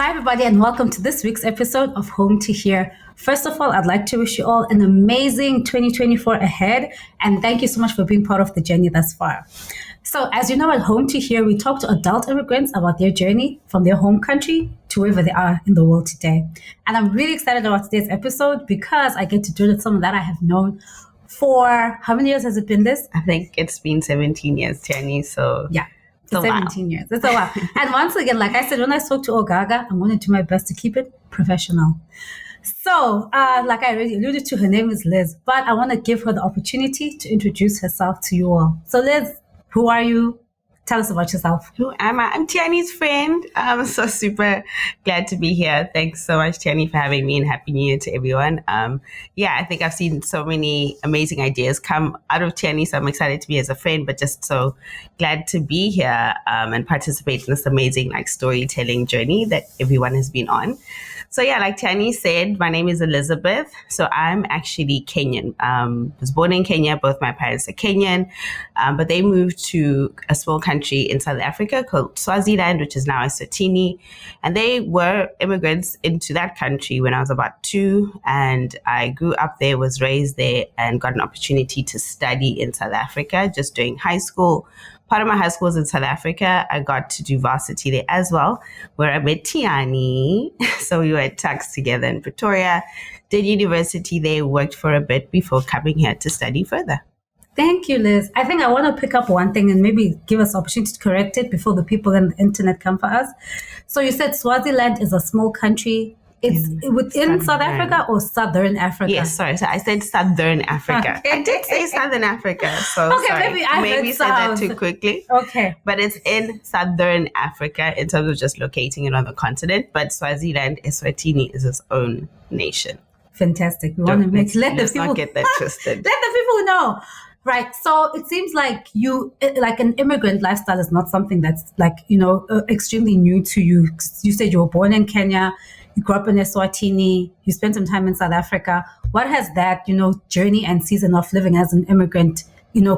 Hi, everybody, and welcome to this week's episode of Home to Hear. First of all, I'd like to wish you all an amazing 2024 ahead, and thank you so much for being part of the journey thus far. So, as you know, at Home to Hear, we talk to adult immigrants about their journey from their home country to wherever they are in the world today. And I'm really excited about today's episode because I get to do it with someone that I have known for how many years has it been, Liz? I think it's been 17 years, Tierney, so... Yeah. 17 years. It's a while. And once again, like I said, when I spoke to Ogaga, I'm going to do my best to keep it professional. So, like I already alluded to, her name is Liz, but I want to give her the opportunity to introduce herself to you all. So, Liz, who are you? Tell us about yourself. Who am I? I'm Tierney's friend. I'm so super glad to be here. Thanks so much, Tierney, for having me, and Happy New Year to everyone. I think I've seen so many amazing ideas come out of Tierney, so I'm excited to be as a friend, but just so glad to be here and participate in this amazing storytelling journey that everyone has been on. So like Tierney said, my name is Elizabeth. So I'm actually Kenyan. Was born in Kenya. Both my parents are Kenyan, but they moved to a small country in South Africa called Swaziland, which is now Eswatini. And they were immigrants into that country when I was about 2. And I grew up there, was raised there, and got an opportunity to study in South Africa just during high school. Part of my high school was in South Africa. I got to do varsity there as well, where I met Tiani. So we were at Tux together in Pretoria, did university there, worked for a bit before coming here to study further. Thank you, Liz. I think I want to pick up one thing and maybe give us opportunity to correct it before the people on the internet come for us. So you said Swaziland is a small country. It's within South Africa or Southern Africa? Yes, sorry. So I said Southern Africa. Okay. I did say Southern Africa. So okay, sorry. maybe said that too quickly. Okay. But it's in Southern Africa in terms of just locating it on the continent. But Swaziland, Eswatini, is its own nation. Fantastic. We want to let the people not get that twisted. Let the people know. Right. So it seems like an immigrant lifestyle is not something that's extremely new to you. You said you were born in Kenya. You grew up in Eswatini, you spent some time in South Africa. What has that, journey and season of living as an immigrant,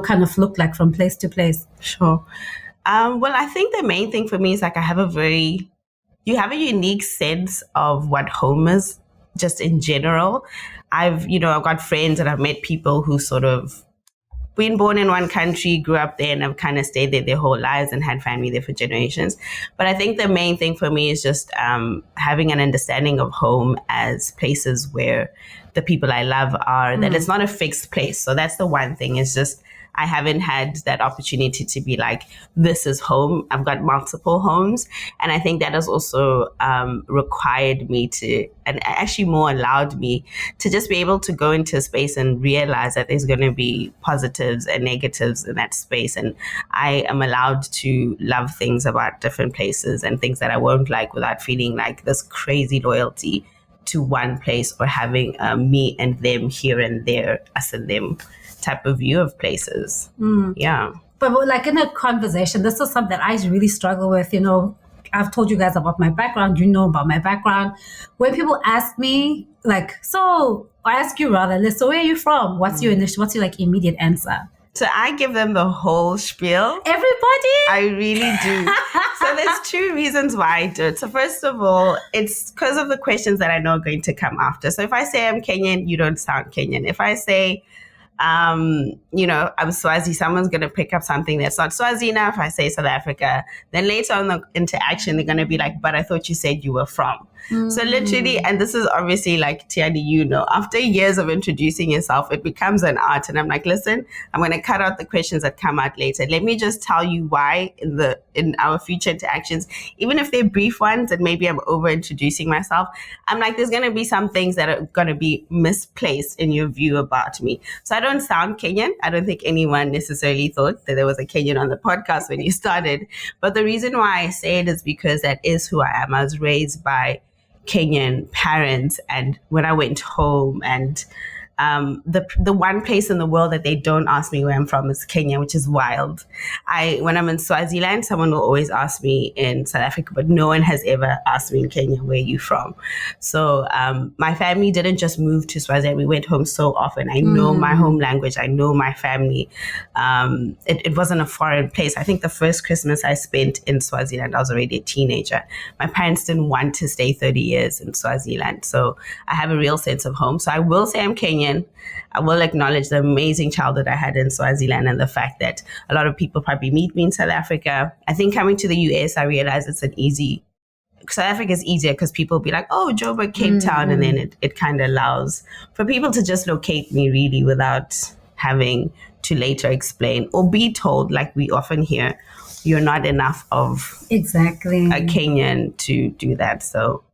kind of looked like from place to place? Sure. Well, I think the main thing for me is you have a unique sense of what home is just in general. I've got friends and I've met people who sort of been born in one country, grew up there, and have kind of stayed there their whole lives and had family there for generations. But I think the main thing for me is just having an understanding of home as places where the people I love are, that it's not a fixed place. So that's the one thing, is just I haven't had that opportunity to be like, this is home. I've got multiple homes. And I think that has also required me to, and actually more allowed me to just be able to go into a space and realize that there's going to be positives and negatives in that space. And I am allowed to love things about different places and things that I won't like without feeling like this crazy loyalty to one place or having me and them here and there, us and them type of view of places. Yeah. But like in a conversation, this is something that I really struggle with. I've told you guys about my background, about my background. When people ask me, I ask you rather, Liz, so where are you from? What's your immediate answer? So I give them the whole spiel. Everybody? I really do. So there's 2 reasons why I do it. So first of all, it's because of the questions that I know are going to come after. So if I say I'm Kenyan, you don't sound Kenyan. If I say, I'm Swazi, someone's going to pick up something that's not Swazi enough. If I say South Africa, then later on the interaction, they're going to be like, but I thought you said you were from. So literally, and this is obviously like Tiani, after years of introducing yourself, it becomes an art. And I'm like, listen, I'm going to cut out the questions that come out later. Let me just tell you why in our future interactions, even if they're brief ones and maybe I'm over introducing myself, I'm like, there's going to be some things that are going to be misplaced in your view about me. So I don't sound Kenyan. I don't think anyone necessarily thought that there was a Kenyan on the podcast when you started. But the reason why I say it is because that is who I am. I was raised by Kenyan parents, and when I went home and the one place in the world that they don't ask me where I'm from is Kenya, which is wild. When I'm in Swaziland, someone will always ask me in South Africa, but no one has ever asked me in Kenya, where are you from? So my family didn't just move to Swaziland. We went home so often. I know my home language. I know my family. It wasn't a foreign place. I think the first Christmas I spent in Swaziland, I was already a teenager. My parents didn't want to stay 30 years in Swaziland. So I have a real sense of home. So I will say I'm Kenyan. I will acknowledge the amazing childhood I had in Swaziland and the fact that a lot of people probably meet me in South Africa. I think coming to the US, I realized South Africa is easier because people be like, oh, Joburg, Cape Town. And then it kind of allows for people to just locate me really without having to later explain or be told, like we often hear, you're not enough of exactly a Kenyan to do that. So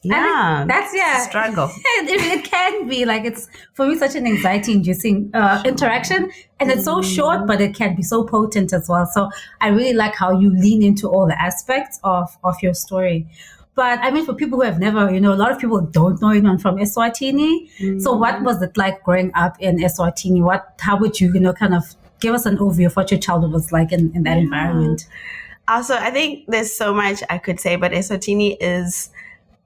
yeah, that's a struggle. It can be like, it's for me such an anxiety-inducing interaction, and it's so short, but it can be so potent as well. So I really like how you lean into all the aspects of your story. But I mean, for people who have never, a lot of people don't know I'm from Eswatini. So what was it like growing up in Eswatini? How would you, kind of give us an overview of what your childhood was like in that environment? Also, I think there's so much I could say, but Eswatini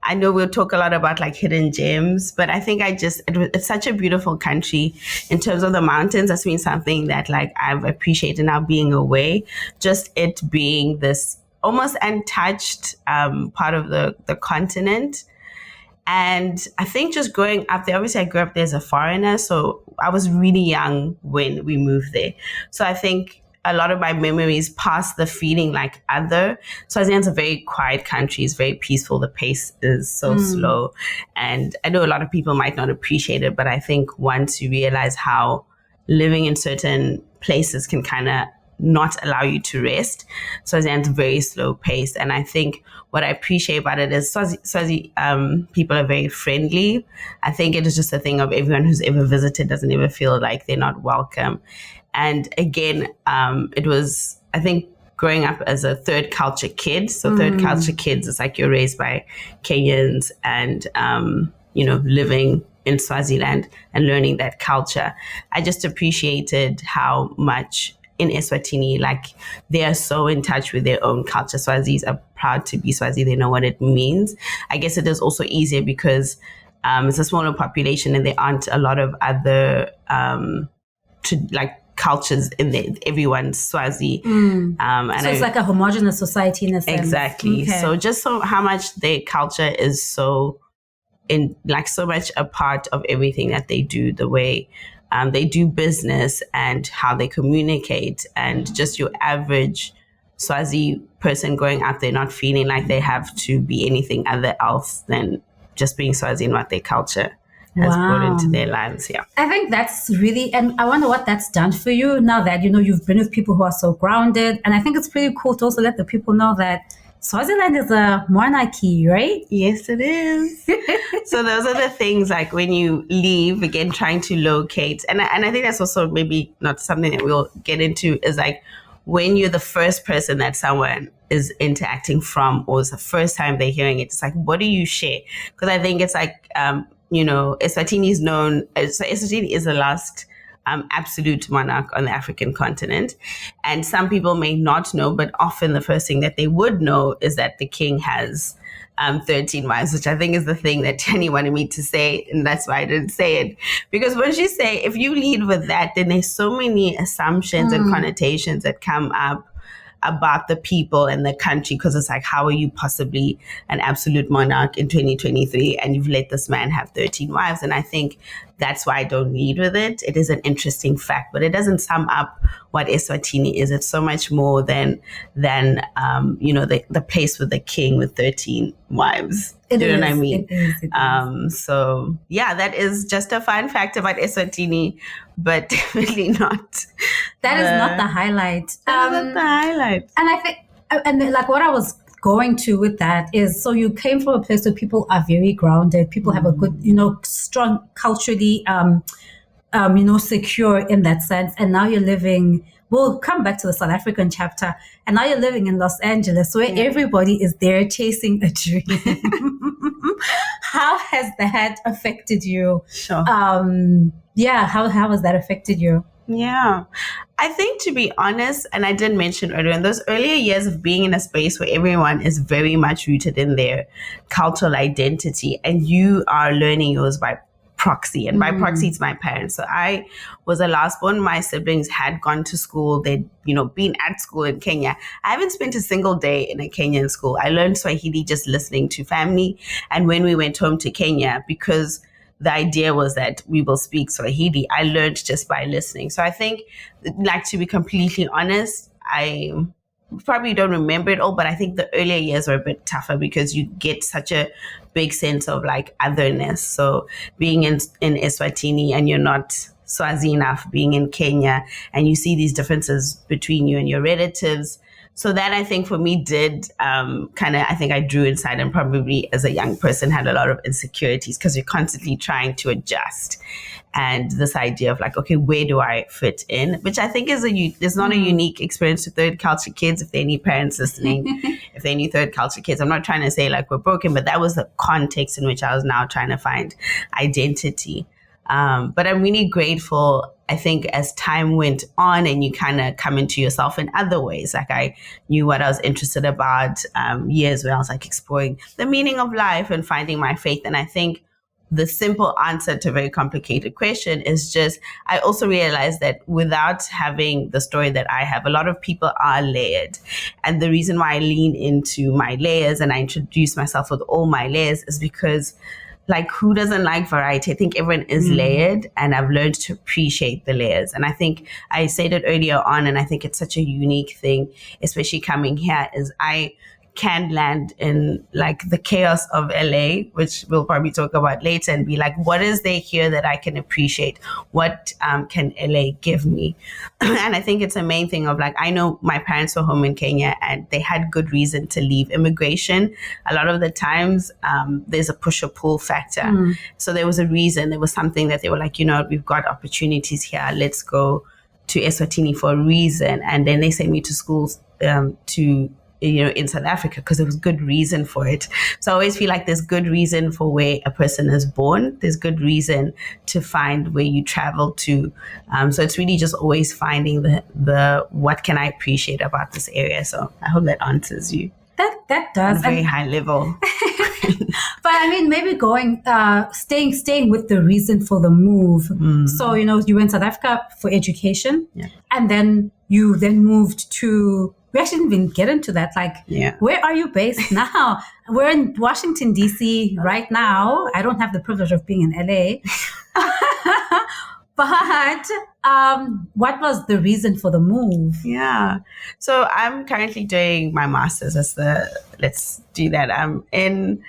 I know we'll talk a lot about like hidden gems, but I think it's such a beautiful country in terms of the mountains. That's been something that like I've appreciated now being away, just it being this almost untouched part of the continent. And I think just growing up there, obviously I grew up there as a foreigner, so I was really young when we moved there. So I think a lot of my memories past the feeling like other. Swaziland's a very quiet country. It's very peaceful. The pace is so slow. And I know a lot of people might not appreciate it, but I think once you realize how living in certain places can kind of not allow you to rest, Swaziland's very slow paced. And I think what I appreciate about it is Swazi people are very friendly. I think it is just a thing of everyone who's ever visited doesn't ever feel like they're not welcome. And again, it was, I think, growing up as a third culture kid. So third culture kids, it's like you're raised by Kenyans and, living in Swaziland and learning that culture. I just appreciated how much in Eswatini, like they are so in touch with their own culture. Swazis are proud to be Swazi. They know what it means. I guess it is also easier because it's a smaller population and there aren't a lot of other cultures in there. Everyone's Swazi. And so it's like a homogenous society in a sense. Exactly. Okay. So just how much their culture is so much a part of everything that they do, the way they do business and how they communicate, and just your average Swazi person going out there not feeling like they have to be anything other else than just being Swazi and what their culture has brought into their lives. Yeah. I think that's really, and I wonder what that's done for you now that, you've been with people who are so grounded. And I think it's pretty cool to also let the people know that Swaziland is a monarchy, right? Yes, it is. So those are the things like when you leave, again, trying to locate. And I think that's also maybe not something that we'll get into, is like when you're the first person that someone is interacting from, or it's the first time they're hearing it, it's like, what do you share? Because I think it's like, Eswatini is known, Eswatini is the last absolute monarch on the African continent. And some people may not know, but often the first thing that they would know is that the king has 13 wives, which I think is the thing that Jenny wanted me to say. And that's why I didn't say it. Because once you say, if you lead with that, then there's so many assumptions and connotations that come up about the people and the country, because it's like, how are you possibly an absolute monarch in 2023 and you've let this man have 13 wives? And I think that's why I don't lead with it. It is an interesting fact, but it doesn't sum up what Eswatini is. It's so much more than the place with the king with 13 wives. Do you know what I mean? It is. So yeah, that is just a fun fact about Eswatini, but definitely not. That is not the highlight. That is not the highlight. And I think, and like what I was going to with that is, so you came from a place where people are very grounded. People have a good, strong culturally secure in that sense. And now you're living, we'll come back to the South African chapter, and now you're living in Los Angeles where everybody is there chasing a dream. How has that affected you? Sure. How has that affected you? Yeah, I think, to be honest, and I did mention earlier, in those earlier years of being in a space where everyone is very much rooted in their cultural identity, and you are learning yours by proxy, and by proxy it's my parents. So I was the last born. My siblings had gone to school. They'd been at school in Kenya. I haven't spent a single day in a Kenyan school. I learned Swahili just listening to family, and when we went home to Kenya, because the idea was that we will speak Swahili, I learned just by listening. So I think, like, to be completely honest, I probably don't remember it all, but I think the earlier years were a bit tougher because you get such a big sense of like otherness. So being in Eswatini and you're not Swazi enough, being in Kenya, and you see these differences between you and your relatives. So that, I think, for me did I think I drew inside, and probably as a young person had a lot of insecurities because you're constantly trying to adjust. And this idea of like, okay, where do I fit in? Which I think is not a unique experience to third culture kids. If there are any parents listening, if there are any third culture kids, I'm not trying to say like we're broken, but that was the context in which I was now trying to find identity. But I'm really grateful, I think, as time went on and you kind of come into yourself in other ways. Like I knew what I was interested about, years where I was like exploring the meaning of life and finding my faith. And I think the simple answer to a very complicated question is just, I also realized that without having the story that I have, a lot of people are layered. And the reason why I lean into my layers and I introduce myself with all my layers is because, like, who doesn't like variety? I think everyone is layered, and I've learned to appreciate the layers. And I think I said it earlier on, and I think it's such a unique thing, especially coming here, is I can land in like the chaos of LA, which we'll probably talk about later, and be like, what is there here that I can appreciate? What can LA give me? And I think it's a main thing of like, I know my parents were home in Kenya and they had good reason to leave. Immigration, a lot of the times, there's a push or pull factor. So there was a reason, there was something that they were like, we've got opportunities here, let's go to Eswatini for a reason. And then they sent me to schools in South Africa because there was good reason for it. So I always feel like there's good reason for where a person is born. There's good reason to find where you travel to. So it's really just always finding the what can I appreciate about this area. So I hope that answers you. That does. On a very high level. But I mean, maybe staying with the reason for the move. So, you went to South Africa for education, and then you moved to, we actually didn't even get into that. Like, where are you based now? We're in Washington, D.C. right now. I don't have the privilege of being in L.A. But what was the reason for the move? Yeah. So I'm currently doing my master's let's do that. I'm in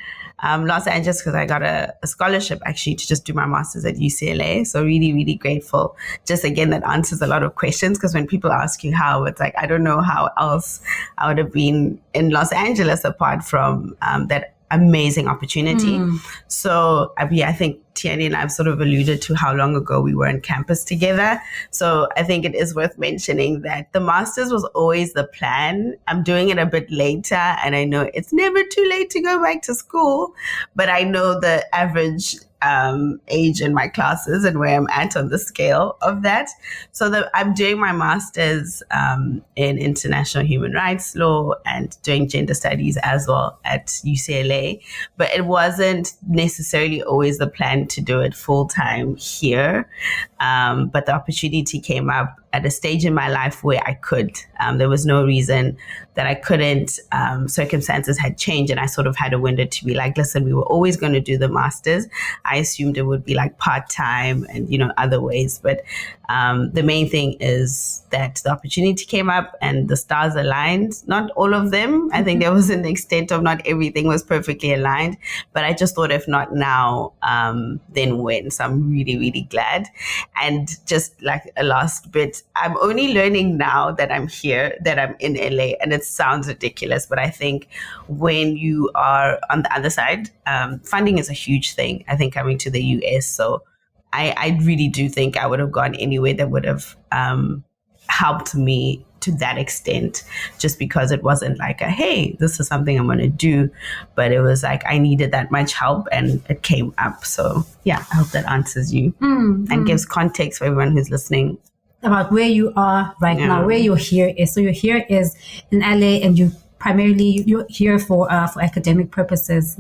Los Angeles because I got a scholarship actually to just do my master's at UCLA. So really, really grateful. Just again, that answers a lot of questions, because when people ask you how, it's like, I don't know how else I would have been in Los Angeles apart from that amazing opportunity. So I think Tiani and I have sort of alluded to how long ago we were on campus together. So I think it is worth mentioning that the master's was always the plan. I'm doing it a bit later, and I know it's never too late to go back to school, but I know the average age in my classes and where I'm at on the scale of that. So I'm doing my master's in international human rights law and doing gender studies as well at UCLA. But it wasn't necessarily always the plan to do it full time here. But the opportunity came up at a stage in my life where I could. There was no reason that I couldn't. Circumstances had changed, and I sort of had a window to be like, listen, we were always going to do the master's. I assumed it would be like part-time and, other ways. But the main thing is that the opportunity came up and the stars aligned. Not all of them. I think there was an extent of not everything was perfectly aligned. But I just thought, if not now, then when? So I'm really, really glad. And just like a last bit, I'm only learning now that I'm here, that I'm in LA, and it sounds ridiculous, but I think when you are on the other side, funding is a huge thing, I think, coming to the US. So I really do think I would have gone anywhere that would have helped me to that extent, just because it wasn't like a, hey, this is something I'm going to do, but it was like I needed that much help and it came up. So yeah, I hope that answers you and gives context for everyone who's listening. About where you are right now, where you're here is. So you're here is in LA, and you're here for academic purposes.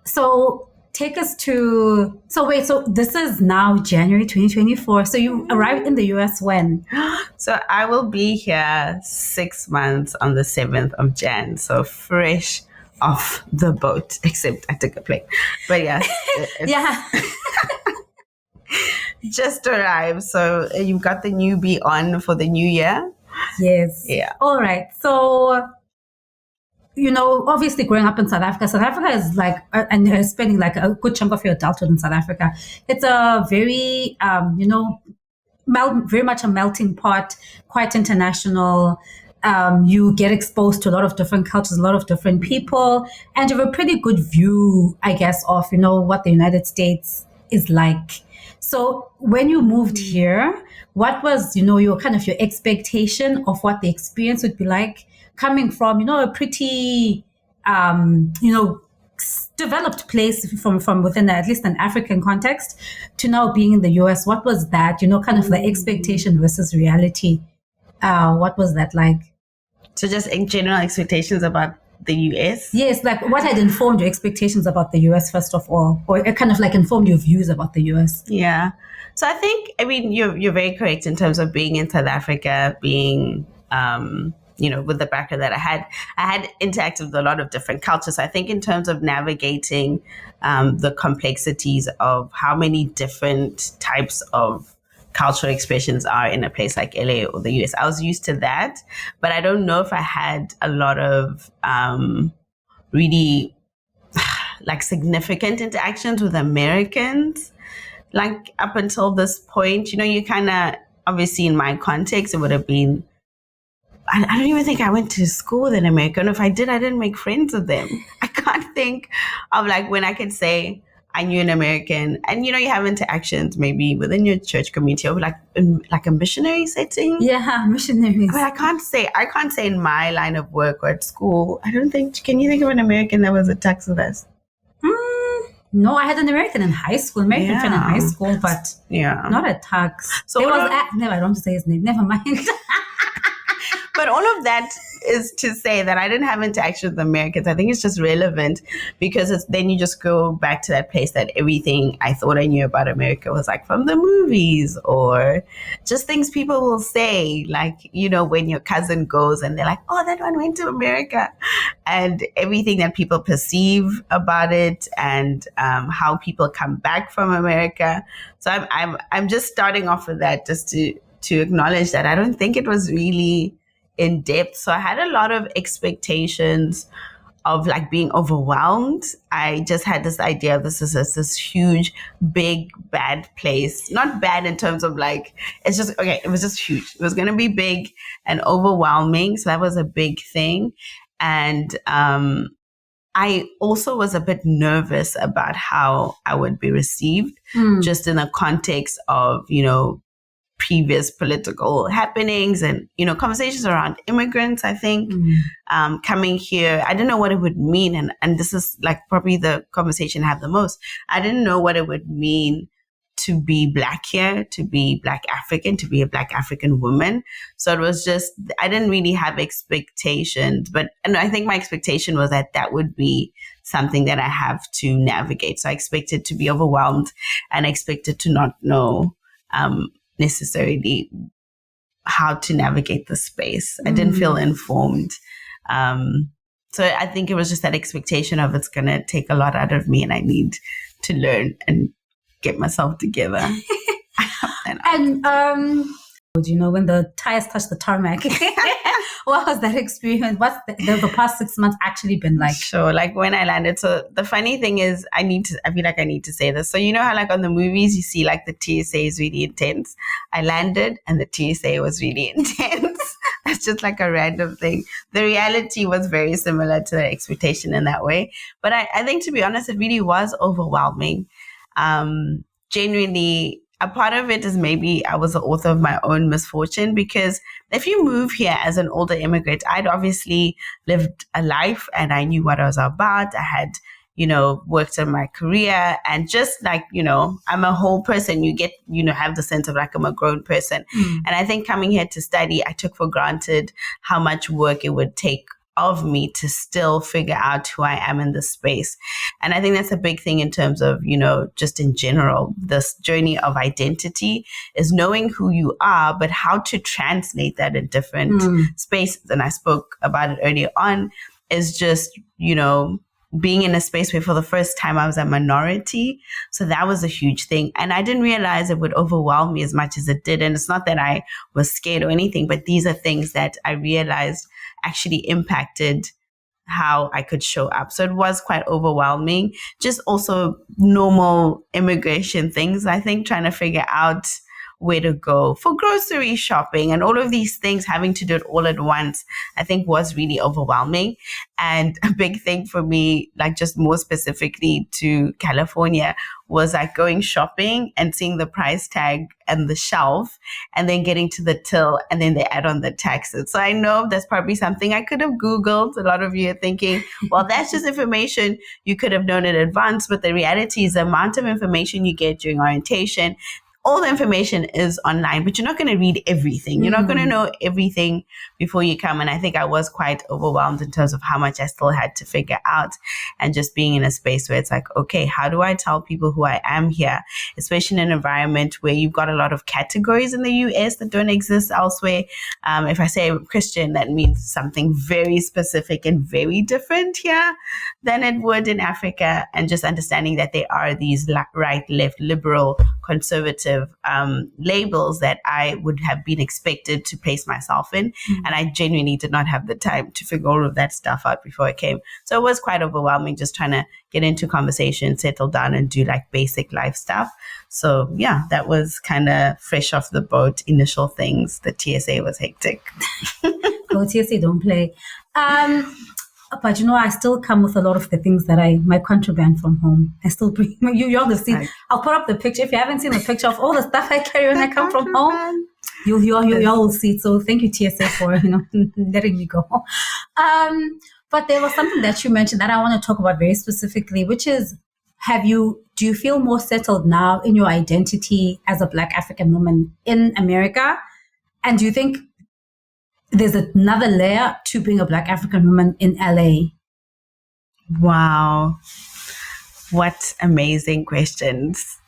So take us to, so this is now January 2024. So you arrived in the US when? So I will be here 6 months on the 7th of Jan. So fresh off the boat, except I took a plane. But yeah. Yeah. Just arrived. So you've got the newbie on for the new year? Yes. Yeah. All right. So, obviously growing up in South Africa is like, and spending like a good chunk of your adulthood in South Africa, it's a very, very much a melting pot, quite international. You get exposed to a lot of different cultures, a lot of different people, and you have a pretty good view, I guess, of, what the United States is like. So when you moved here, what was, your kind of your expectation of what the experience would be like coming from, a pretty, developed place from within at least an African context to now being in the US? What was that, kind of the expectation versus reality? What was that like? So just in general expectations about the US? Yes, like what had informed your expectations about the US, first of all, or it kind of like informed your views about the US? Yeah. So I think, you're very correct in terms of being in South Africa, being, with the background that I had interacted with a lot of different cultures. So I think in terms of navigating the complexities of how many different types of cultural expressions are in a place like LA or the US, I was used to that, but I don't know if I had a lot of really like significant interactions with Americans. Like up until this point, you kind of, obviously in my context, it would have been, I don't even think I went to school in America. And if I did, I didn't make friends with them. I can't think of like when I could say I knew an American, and you have interactions maybe within your church community or like a missionary setting. Yeah, missionaries. But I can't say in my line of work or at school. I don't think. Can you think of an American that was attached with us? No, I had an American in high school, friend in high school, but not at Tux. So there was never. I don't want to say his name. Never mind. But all of that is to say that I didn't have interaction with Americans. I think it's just relevant because then you just go back to that place that everything I thought I knew about America was like from the movies or just things people will say, like, when your cousin goes and they're like, oh, that one went to America, and everything that people perceive about it and how people come back from America. So I'm just starting off with that just to acknowledge that I don't think it was really in depth. So I had a lot of expectations of like being overwhelmed. I just had this idea of this is this huge, big, bad place. Not bad in terms of like, it's just, okay, it was just huge. It was going to be big and overwhelming. So that was a big thing. And I also was a bit nervous about how I would be received, just in the context of, previous political happenings and, conversations around immigrants, I think, coming here. I didn't know what it would mean. And this is like probably the conversation I have the most. I didn't know what it would mean to be Black here, to be Black African, to be a Black African woman. So it was just, I didn't really have expectations, and I think my expectation was that would be something that I have to navigate. So I expected to be overwhelmed and expected to not know, necessarily how to navigate the space. I didn't feel informed. So I think it was just that expectation of it's going to take a lot out of me and I need to learn and get myself together. And when the tires touch the tarmac, what was that experience? What's the past 6 months actually been like? Sure. Like when I landed. So the funny thing is I feel like I need to say this. So you know how like on the movies you see like the TSA is really intense. I landed and the TSA was really intense. That's just like a random thing. The reality was very similar to the expectation in that way. But I think, to be honest, it really was overwhelming. genuinely, a part of it is maybe I was the author of my own misfortune, because if you move here as an older immigrant, I'd obviously lived a life and I knew what I was about. I had, worked on my career, and just like, I'm a whole person. You get, have the sense of like I'm a grown person. And I think coming here to study, I took for granted how much work it would take of me to still figure out who I am in this space. And I think that's a big thing in terms of, just in general, this journey of identity is knowing who you are, but how to translate that in different spaces. And I spoke about it earlier on, is just, being in a space where for the first time I was a minority. So that was a huge thing. And I didn't realize it would overwhelm me as much as it did. And it's not that I was scared or anything, but these are things that I realized actually impacted how I could show up. So it was quite overwhelming. Just also normal immigration things, I think, trying to figure out where to go for grocery shopping and all of these things, having to do it all at once, I think was really overwhelming. And a big thing for me, like just more specifically to California, was like going shopping and seeing the price tag and the shelf and then getting to the till and then they add on the taxes. So I know that's probably something I could have Googled. A lot of you are thinking, well, that's just information you could have known in advance. But the reality is the amount of information you get during orientation, all the information is online, but you're not going to read everything. You're not going to know everything before you come. And I think I was quite overwhelmed in terms of how much I still had to figure out, and just being in a space where it's like, okay, how do I tell people who I am here, especially in an environment where you've got a lot of categories in the US that don't exist elsewhere. If I say I'm Christian, that means something very specific and very different here than it would in Africa. And just understanding that there are these right, left, liberal, conservative labels that I would have been expected to place myself in. And I genuinely did not have the time to figure all of that stuff out before I came. So it was quite overwhelming just trying to get into conversation, settle down and do like basic life stuff. So yeah, that was kind of fresh off the boat, initial things. The TSA was hectic. Go TSA, don't play. But I still come with a lot of the things that my contraband from home. I still bring you'll see. Right. I'll put up the picture. If you haven't seen the picture of all the stuff I carry when I come from home, you will see it. So thank you, TSA, for letting me go. But there was something that you mentioned that I want to talk about very specifically, which is, do you feel more settled now in your identity as a Black African woman in America? And do you think there's another layer to being a Black African woman in LA? Wow. What amazing questions.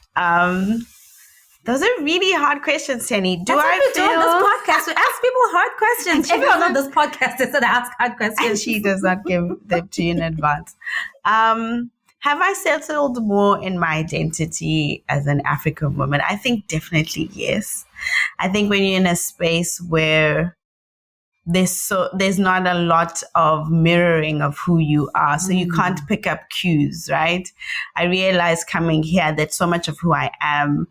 Those are really hard questions, Tenny. That's what we do on this podcast. We ask people hard questions. Everyone on this podcast is going to ask hard questions. And she does not give them to you in advance. Have I settled more in my identity as an African woman? I think definitely yes. I think when you're in a space where there's not a lot of mirroring of who you are. So you can't pick up cues, right? I realized coming here that so much of who I am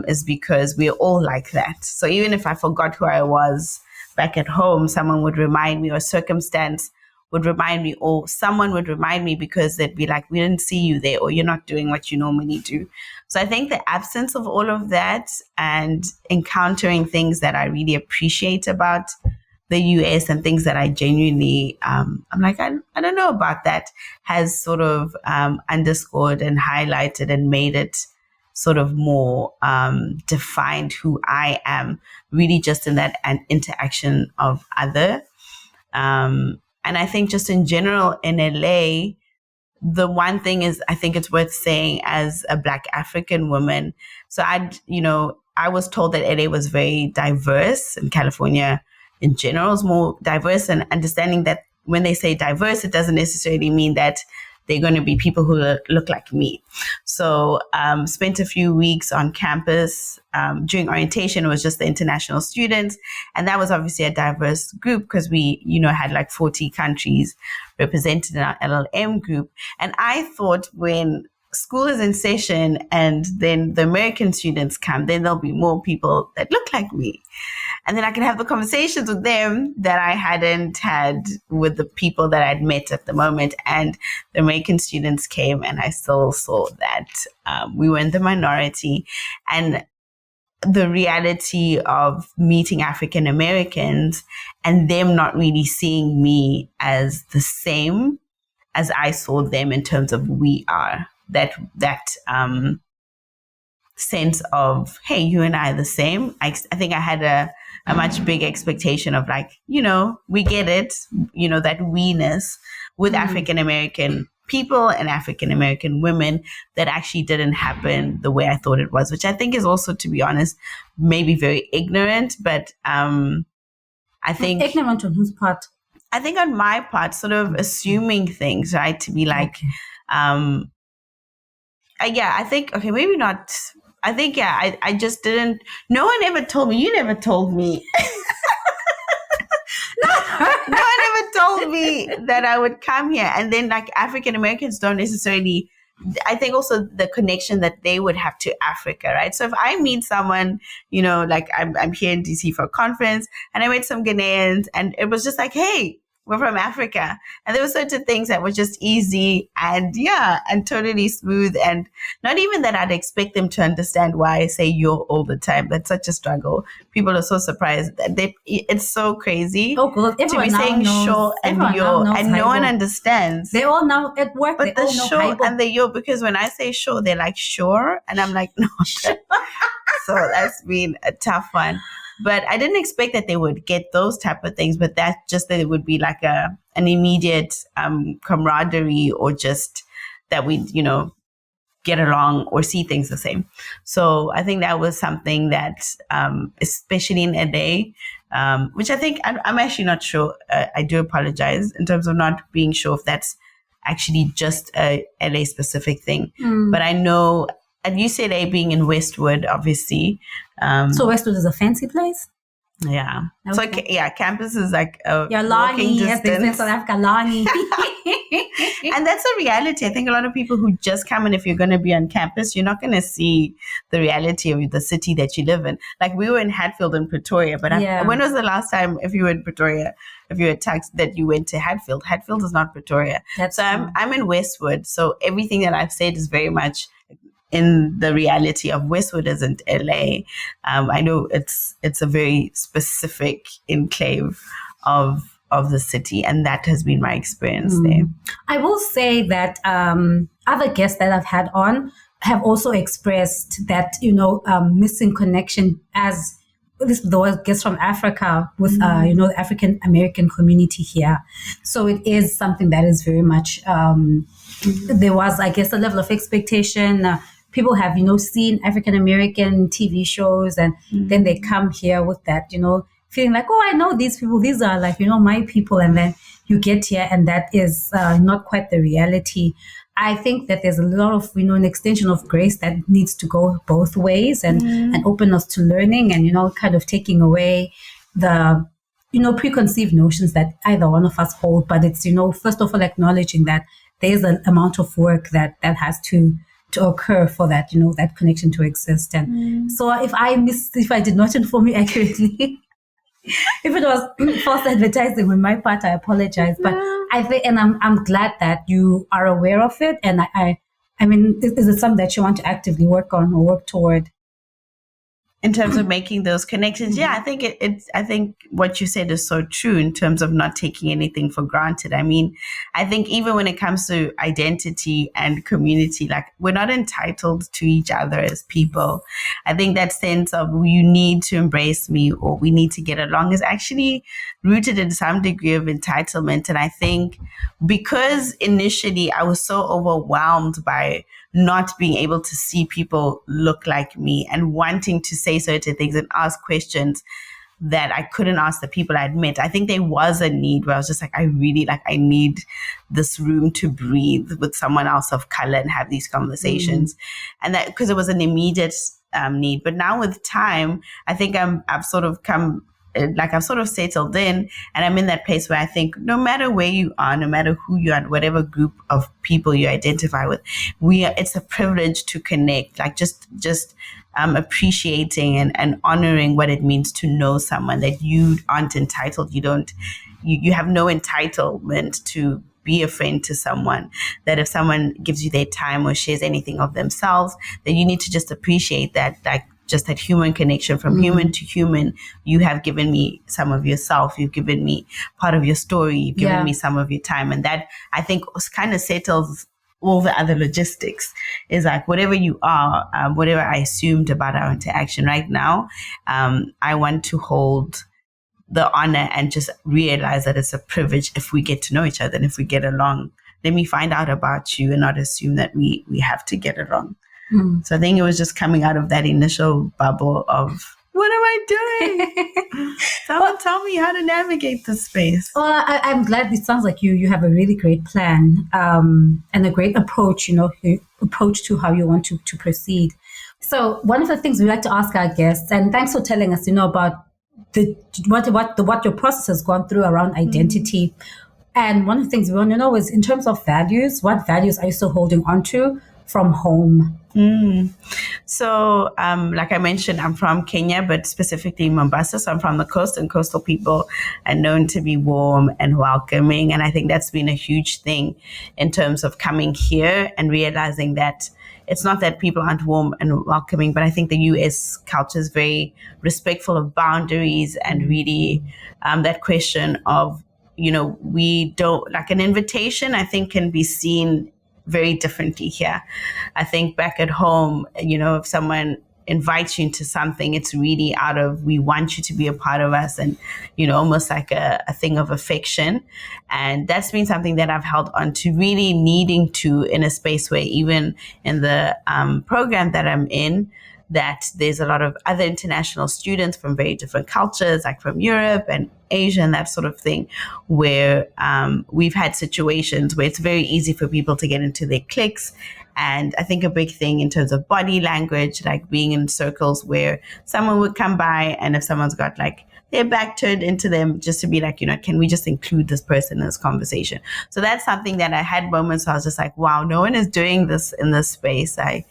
is because we're all like that. So even if I forgot who I was back at home, someone would remind me, or circumstance would remind me, or someone would remind me, because they'd be like, we didn't see you there, or you're not doing what you normally do. So I think the absence of all of that and encountering things that I really appreciate about the US and things that I genuinely, I'm like, I don't know about that, has sort of underscored and highlighted and made it sort of more defined who I am, really just in that interaction of other. And I think just in general in LA, the one thing is, I think it's worth saying as a Black African woman. So I was told that LA was very diverse, and California in general is more diverse, and understanding that when they say diverse, it doesn't necessarily mean that they're going to be people who look like me. So spent a few weeks on campus. During orientation, it was just the international students. And that was obviously a diverse group because we, had like 40 countries represented in our LLM group. And I thought when school is in session and then the American students come, then there'll be more people that look like me. And then I can have the conversations with them that I hadn't had with the people that I'd met at the moment. And the American students came, and I still saw that we were in the minority. And the reality of meeting African Americans and them not really seeing me as the same as I saw them in terms of we are. That sense of, hey, you and I are the same. I think I had a much bigger expectation of like, we get it, that we-ness with African American people and African American women that actually didn't happen the way I thought it was, which I think is also, to be honest, maybe very ignorant. But I think ignorant on whose part? I think on my part, sort of assuming things, right? To be like, I think, okay, maybe not. I think, I just didn't, no one ever told me, you never told me. No one ever told me that I would come here. And then like African Americans don't necessarily, I think also the connection that they would have to Africa, right? So if I meet someone, like I'm here in DC for a conference and I met some Ghanaians and it was just like, hey, we're from Africa. And there were certain things that were just easy and totally smooth. And not even that I'd expect them to understand why I say you're all the time. That's such a struggle. People are so surprised that it's so crazy to be saying sure and you're, and no one understands. They all know at work. But the sure and the you're, because when I say sure, they're like, sure. And I'm like, no. So that's been a tough one. But I didn't expect that they would get those type of things, but that it would be like an immediate camaraderie, or just that we, get along or see things the same. So I think that was something that, especially in LA, which I think I'm actually not sure. I do apologize in terms of not being sure if that's actually just a LA specific thing. But I know at UCLA being in Westwood, obviously. So Westwood is a fancy place? Yeah. Okay. So, campus is like a Lani, walking distance. Yes, they say South Africa, Lani. And that's a reality. I think a lot of people who just come in, if you're going to be on campus, you're not going to see the reality of the city that you live in. Like we were in Hatfield and Pretoria, but when was the last time, if you were in Pretoria, if you were taxed, that you went to Hatfield? Hatfield is not Pretoria. I'm in Westwood. So everything that I've said is very much in the reality of Westwood isn't LA. I know it's a very specific enclave of the city, and that has been my experience there. I will say that other guests that I've had on have also expressed that, missing connection as the guests from Africa with, the African American community here. So it is something that is very much, there was, I guess, a level of expectation. People have, seen African American TV shows, and then they come here with that, feeling like, oh, I know these people. These are like, my people. And then you get here and that is not quite the reality. I think that there's a lot of, an extension of grace that needs to go both ways and open us to learning and, kind of taking away the, preconceived notions that either one of us hold. But it's, first of all, acknowledging that there's an amount of work that has to occur for that, that connection to exist. And so if I did not inform you accurately, if it was false advertising on my part, I apologize. But I think, and I'm glad that you are aware of it. And I mean, is it something that you want to actively work on or work toward? In terms of making those connections, I think I think what you said is so true in terms of not taking anything for granted. I mean, I think even when it comes to identity and community, like we're not entitled to each other as people. I think that sense of you need to embrace me or we need to get along is actually rooted in some degree of entitlement. And I think because initially I was so overwhelmed by not being able to see people look like me and wanting to say certain things and ask questions that I couldn't ask the people I'd met. I think there was a need where I was just like, I need this room to breathe with someone else of color and have these conversations. And that because it was an immediate need. But now with time, I think I've sort of settled in, and I'm in that place where I think no matter where you are, no matter who you are, whatever group of people you identify with, it's a privilege to connect. Like just appreciating and honoring what it means to know someone, that you aren't entitled. You have no entitlement to be a friend to someone, that if someone gives you their time or shares anything of themselves, then you need to just appreciate that, like just that human connection from human to human. You have given me some of yourself. You've given me part of your story. You've given me some of your time. And that, I think, kind of settles all the other logistics. Is like, whatever you are, whatever I assumed about our interaction right now, I want to hold the honor and just realize that it's a privilege if we get to know each other and if we get along. Let me find out about you and not assume that we have to get along. So I think it was just coming out of that initial bubble of, what am I doing? Someone tell me how to navigate this space. Well, I'm glad. It sounds like you have a really great plan and a great approach, approach to how you want to proceed. So one of the things we like to ask our guests, and thanks for telling us, about what your process has gone through around identity. And one of the things we want to know is, in terms of values, what values are you still holding on to from home? So, like I mentioned, I'm from Kenya, but specifically Mombasa. So I'm from the coast, and coastal people are known to be warm and welcoming. And I think that's been a huge thing in terms of coming here and realizing that it's not that people aren't warm and welcoming, but I think the US culture is very respectful of boundaries, and really that question of, we don't, like, an invitation, I think, can be seen very differently here. I think back at home, if someone invites you into something, it's really out of, we want you to be a part of us, and, almost like a thing of affection. And that's been something that I've held on to, really needing to, in a space where, even in the program that I'm in, that there's a lot of other international students from very different cultures, like from Europe and Asia and that sort of thing, where we've had situations where it's very easy for people to get into their cliques. And I think a big thing in terms of body language, like being in circles where someone would come by, and if someone's got like their back turned into them, just to be like, can we just include this person in this conversation? So that's something that I had moments where I was just like, wow, no one is doing this in this space. I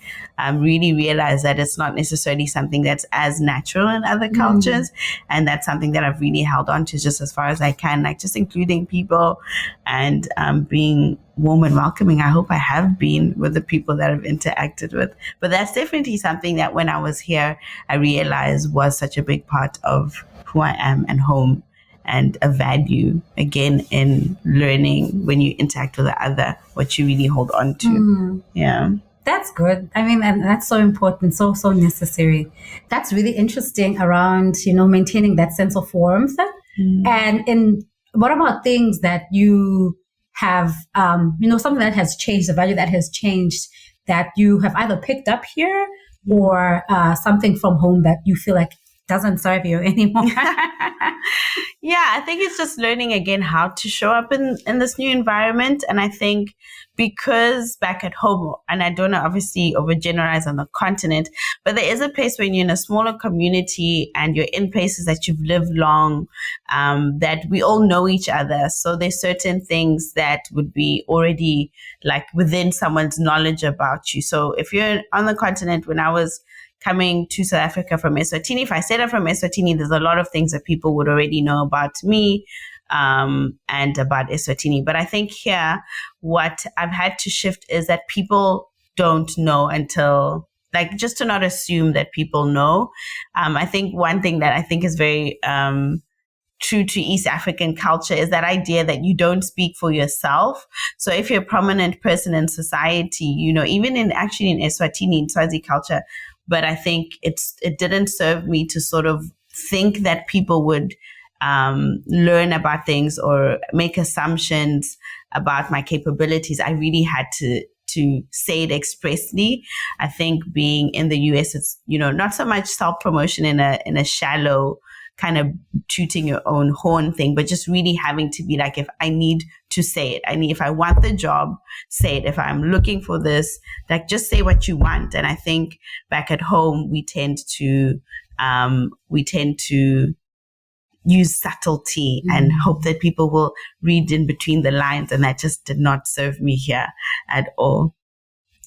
really realized that it's not necessarily something that's as natural in other cultures. And that's something that I've really held on to just as far as I can, like just including people and being warm and welcoming. I hope I have been with the people that I've interacted with. But that's definitely something that when I was here, I realized was such a big part of who I am and home, and a value, again, in learning when you interact with the other, what you really hold on to. Yeah. That's good. I mean, and that's so important, so necessary. That's really interesting around, maintaining that sense of warmth. And what about things that you have, something that has changed, a value that has changed, that you have either picked up here or something from home that you feel like doesn't serve you anymore? Yeah, I think it's just learning again how to show up in this new environment. And I think because back at home, and I don't know, obviously overgeneralize on the continent, but there is a place when you're in a smaller community and you're in places that you've lived long, that we all know each other. So there's certain things that would be already like within someone's knowledge about you. So if you're on the continent, when I was coming to South Africa from Eswatini, if I said I'm from Eswatini, there's a lot of things that people would already know about me and about Eswatini. But I think here, what I've had to shift is that people don't know until, like, just to not assume that people know. I think one thing that I think is very true to East African culture is that idea that you don't speak for yourself. So if you're a prominent person in society, even in Eswatini, in Swazi culture, but I think it didn't serve me to sort of think that people would learn about things or make assumptions about my capabilities. I really had to say it expressly. I think being in the US, it's, not so much self-promotion in a shallow kind of tooting your own horn thing, but just really having to be like, if I need to say it, if I want the job, say it. If I'm looking for this, like, just say what you want. And I think back at home, we tend to use subtlety and hope that people will read in between the lines. And that just did not serve me here at all.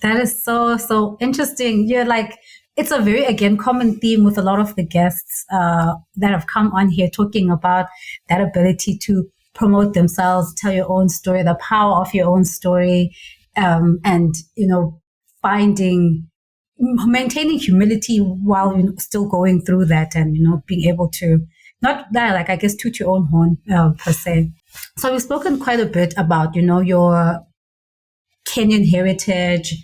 That is so interesting. You're like it's a very, again, common theme with a lot of the guests that have come on here talking about that ability to promote themselves, tell your own story, the power of your own story, and, maintaining humility while still going through that and, being able to not that, like, I guess, toot your own horn per se. So we've spoken quite a bit about, your Kenyan heritage,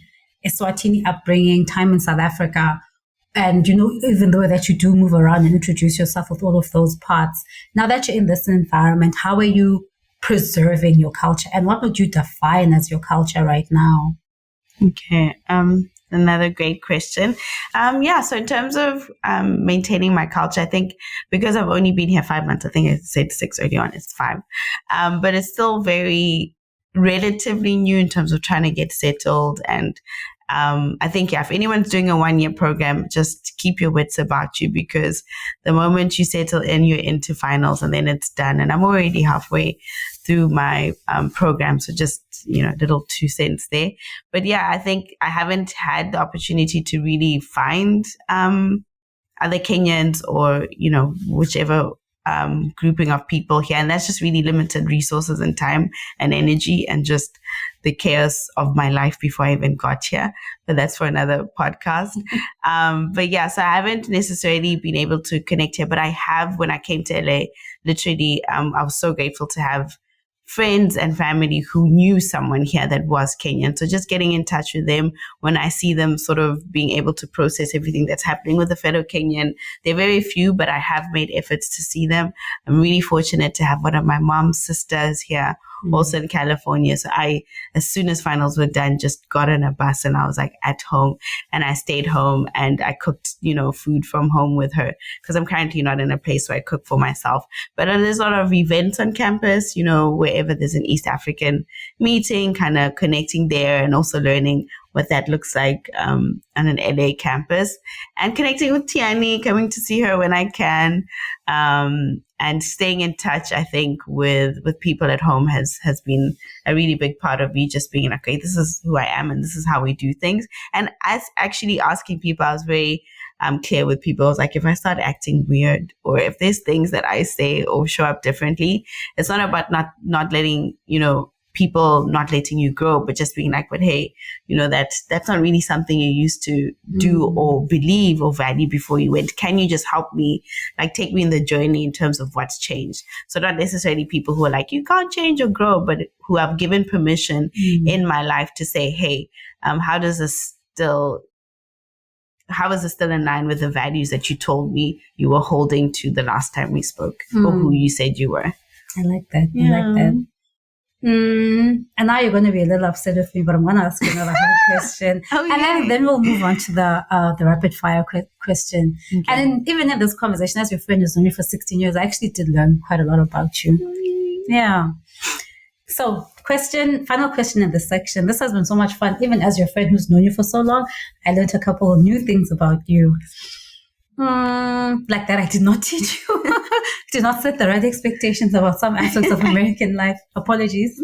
Eswatini upbringing, time in South Africa. And, even though that you do move around and introduce yourself with all of those parts, now that you're in this environment, how are you preserving your culture? And what would you define as your culture right now? Okay. Another great question. So in terms of maintaining my culture, I think because I've only been here 5 months, I think I said 6 early on, it's 5. But it's still very relatively new in terms of trying to get settled. And I think, if anyone's doing a 1-year program, just keep your wits about you, because the moment you settle in, you're into finals and then it's done. And I'm already halfway through my program. So just, little 2 cents there. But I think I haven't had the opportunity to really find other Kenyans or, whichever grouping of people here. And that's just really limited resources and time and energy and just the chaos of my life before I even got here. But that's for another podcast. So I haven't necessarily been able to connect here, but I have when I came to LA. Literally, I was so grateful to have friends and family who knew someone here that was Kenyan. So just getting in touch with them when I see them sort of being able to process everything that's happening with a fellow Kenyan. They're very few, but I have made efforts to see them. I'm really fortunate to have one of my mom's sisters here, also in California. So I, as soon as finals were done, just got on a bus and I was like at home, and I stayed home and I cooked, food from home with her, because I'm currently not in a place where I cook for myself. But there's a lot of events on campus, wherever there's an East African meeting, kind of connecting there and also learning what that looks like on an LA campus, and connecting with Tiani, coming to see her when I can, and staying in touch, I think, with people at home has been a really big part of me, just being like, okay, this is who I am and this is how we do things. And as actually asking people, I was very clear with people. I was like, if I start acting weird or if there's things that I say or show up differently, it's not about not letting, people not letting you grow, but just being like, but hey, that's not really something you used to do or believe or value before you went. Can you just help me, like take me in the journey in terms of what's changed? So not necessarily people who are like, you can't change or grow, but who have given permission in my life to say, hey, how is this still in line with the values that you told me you were holding to the last time we spoke, or who you said you were? I like that. I like that. And now you're going to be a little upset with me, but I'm going to ask you another hard question. And then we'll move on to the rapid fire question. Okay. And even in this conversation, as your friend who's known you for 16 years, I actually did learn quite a lot about you. Yeah. So final question in this section. This has been so much fun. Even as your friend who's known you for so long, I learned a couple of new things about you. Like that I did not teach you. Did not set the right expectations about some aspects of American life. Apologies.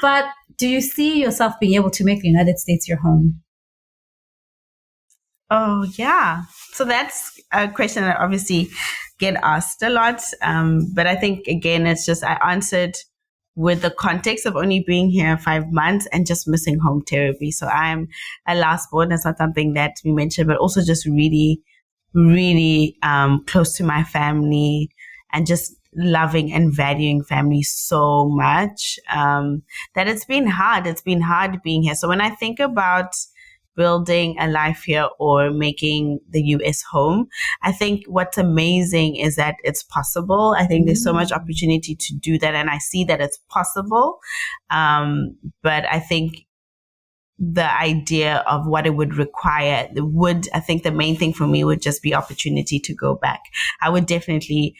But do you see yourself being able to make the United States your home? Oh, yeah. So that's a question that I obviously get asked a lot. But I think, again, it's just I answered with the context of only being here 5 months and just missing home terribly. So I'm a last born. That's not something that we mentioned, but also just really, really close to my family and just loving and valuing family so much that it's been hard. It's been hard being here. So when I think about building a life here or making the US home, I think what's amazing is that it's possible. I think there's so much opportunity to do that, and I see that it's possible. But I think the idea of what it would require I think the main thing for me would just be opportunity to go back. I would definitely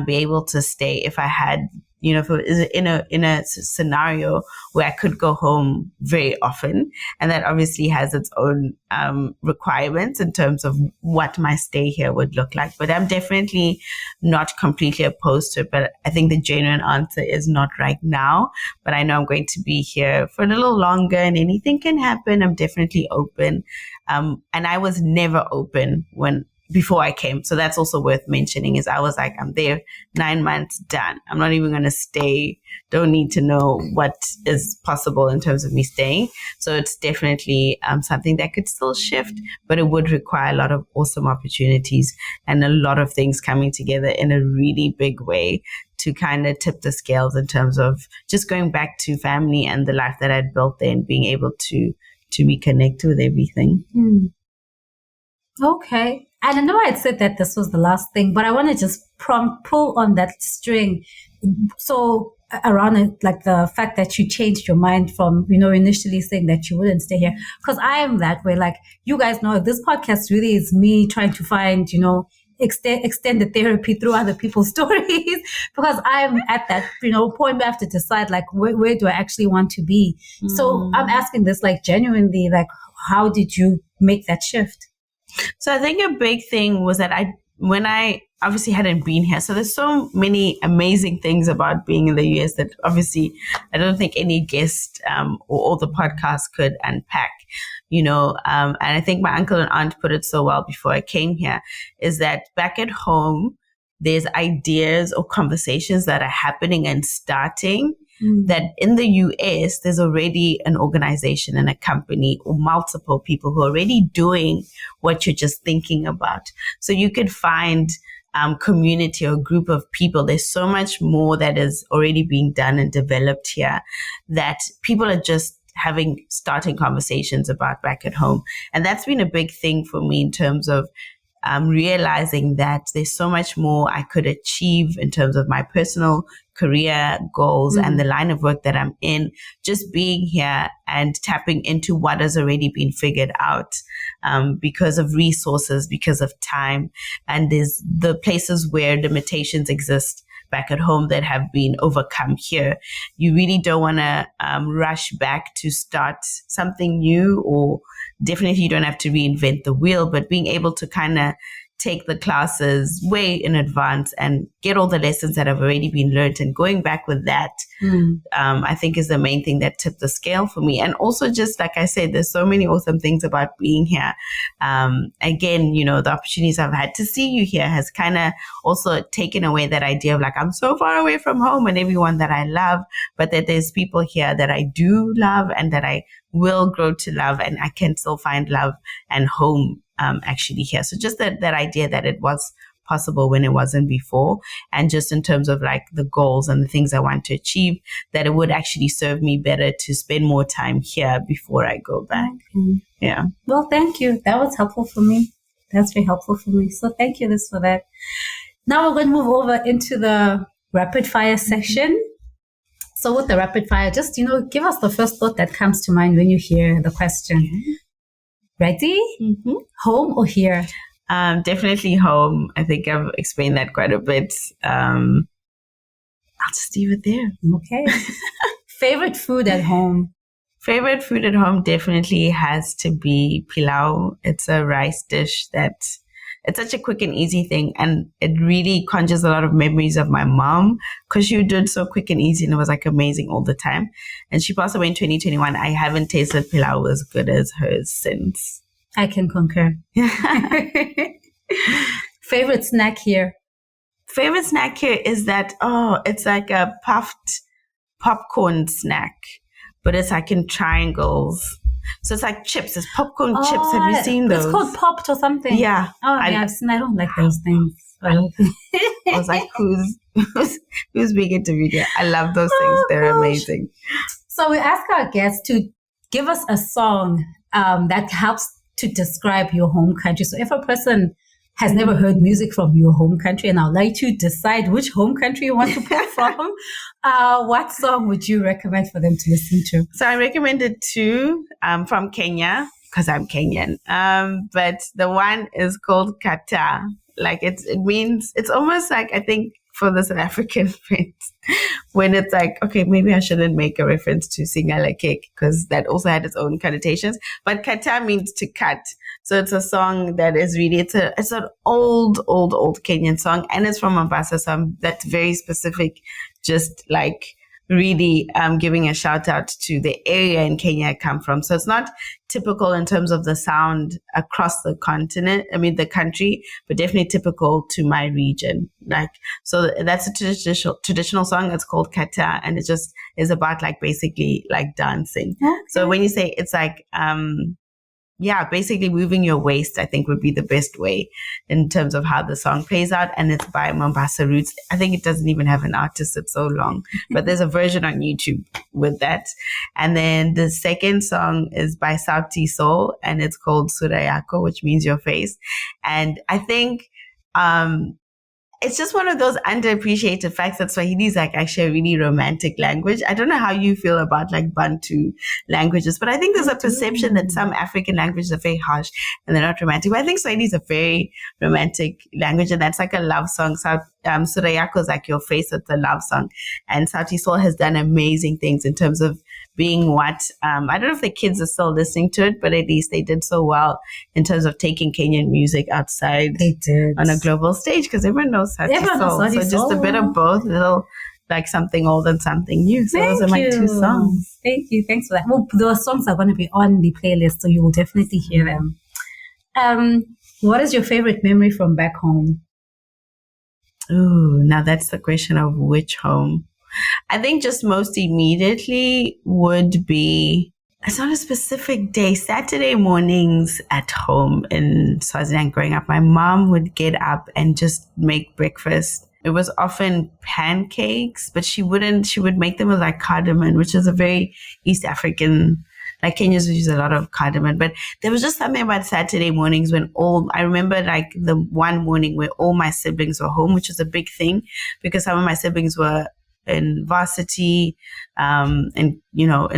be able to stay if I had, if it is in a scenario where I could go home very often, and that obviously has its own requirements in terms of what my stay here would look like. But I'm definitely not completely opposed to it. But I think the genuine answer is not right now. But I know I'm going to be here for a little longer, and anything can happen. I'm definitely open. And I was never open before I came. So that's also worth mentioning, is I was like, I'm there 9 months, done. I'm not even going to stay. Don't need to know what is possible in terms of me staying. So it's definitely something that could still shift, but it would require a lot of awesome opportunities and a lot of things coming together in a really big way to kind of tip the scales in terms of just going back to family and the life that I'd built there and being able to reconnect with everything. Okay. And I know I said that this was the last thing, but I want to just pull on that string. So around it, like the fact that you changed your mind from, initially saying that you wouldn't stay here. Because I am that way. Like, you guys know, this podcast really is me trying to find, extended therapy through other people's stories, because I'm at that, point where I have to decide, like, where do I actually want to be? So I'm asking this, like, genuinely, like, how did you make that shift? So I think a big thing was that when I obviously hadn't been here, so there's so many amazing things about being in the US that obviously I don't think any guest or all the podcasts could unpack, and I think my uncle and aunt put it so well before I came here, is that back at home, there's ideas or conversations that are happening and starting that in the US, there's already an organization and a company or multiple people who are already doing what you're just thinking about. So you could find community or group of people. There's so much more that is already being done and developed here that people are just starting conversations about back at home. And that's been a big thing for me in terms of realizing that there's so much more I could achieve in terms of my personal career goals and the line of work that I'm in, just being here and tapping into what has already been figured out because of resources, because of time. And there's the places where limitations exist back at home that have been overcome here. You really don't want to rush back to start something new, or definitely you don't have to reinvent the wheel, but being able to kind of take the classes way in advance and get all the lessons that have already been learned, and going back with that, I think is the main thing that tipped the scale for me. And also, just like I said, there's so many awesome things about being here. Again, the opportunities I've had to see you here has kind of also taken away that idea of like, I'm so far away from home and everyone that I love, but that there's people here that I do love and that I will grow to love, and I can still find love and home actually here. So just that idea that it was possible when it wasn't before, and just in terms of like the goals and the things I want to achieve, that it would actually serve me better to spend more time here before I go back. Yeah. Well, thank you. That was helpful for me. That's very helpful for me. So thank you, Liz, for that. Now we're going to move over into the rapid fire section. So with the rapid fire, just, give us the first thought that comes to mind when you hear the question. Ready? Home or here? Definitely home. I think I've explained that quite a bit. I'll just leave it there. Okay. Favorite food at home? Favorite food at home definitely has to be pilau. It's a rice dish it's such a quick and easy thing, and it really conjures a lot of memories of my mom, because she would do it so quick and easy, and it was like amazing all the time. And she passed away in 2021. I haven't tasted pilau as good as hers since. I can concur. Favorite snack here? Favorite snack here is that, it's like a puffed popcorn snack, but it's like in triangles. So it's like chips. It's popcorn chips. Have you seen those? It's called Popped or something. Yeah. Oh, yeah, I've seen. I don't like those things. I was like, who's being interviewed? I love those things. They're amazing. So we ask our guests to give us a song that helps to describe your home country. So if a person has never heard music from your home country, and I'd like to decide which home country you want to pull from, what song would you recommend for them to listen to? So I recommended two from Kenya, because I'm Kenyan. But the one is called Kata. Like it means, it's almost like, I think for the South African friends when it's like, okay, maybe I shouldn't make a reference to Singala Cake because that also had its own connotations. But kata means to cut. So it's a song that is really, it's an old Kenyan song, and it's from Mombasa. So that's very specific, just like really giving a shout out to the area in Kenya I come from. So it's not typical in terms of the sound across the the country, but definitely typical to my region. Like, so that's a traditional song. It's called Kata, and it just is about like basically like dancing. Okay. So when you say it's like, basically moving your waist, I think would be the best way in terms of how the song plays out. And it's by Mombasa Roots. I think it doesn't even have an artist. It's so long, but there's a version on YouTube with that. And then the second song is by Sauti Sol, and it's called Sura Yako, which means your face. And I think, it's just one of those underappreciated facts that Swahili is like actually a really romantic language. I don't know how you feel about like Bantu languages, but I think there's a perception that some African languages are very harsh and they're not romantic. But I think Swahili is a very romantic language, and that's like a love song. So Surayako is like your face. It's a love song. And Sauti Sol has done amazing things in terms of being what, I don't know if the kids are still listening to it, but at least they did so well in terms of taking Kenyan music outside on a global stage, because everyone knows Sauti Sol. So just a bit of both, little like something old and something new. So those are my two songs. Thank you. Thanks for that. Well, those songs are going to be on the playlist, so you will definitely hear them. What is your favorite memory from back home? Ooh, now that's the question of which home. I think just most immediately would be, it's not a specific day, Saturday mornings at home in Swaziland growing up. My mom would get up and just make breakfast. It was often pancakes, but she would make them with like cardamom, which is a very East African, like Kenyans use a lot of cardamom. But there was just something about Saturday mornings when I remember like the one morning where all my siblings were home, which was a big thing because some of my siblings were in varsity, in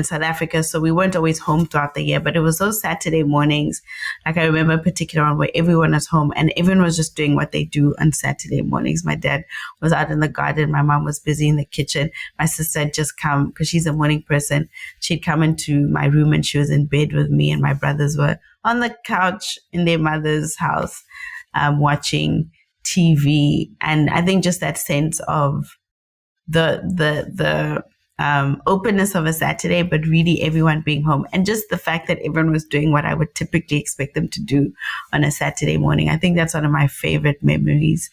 South Africa. So we weren't always home throughout the year, but it was those Saturday mornings. Like I remember a particular one where everyone was home and everyone was just doing what they do on Saturday mornings. My dad was out in the garden. My mom was busy in the kitchen. My sister had just come because she's a morning person. She'd come into my room and she was in bed with me, and my brothers were on the couch in their mother's house, watching TV. And I think just that sense of the openness of a Saturday, but really everyone being home, and just the fact that everyone was doing what I would typically expect them to do on a Saturday morning. I think that's one of my favorite memories.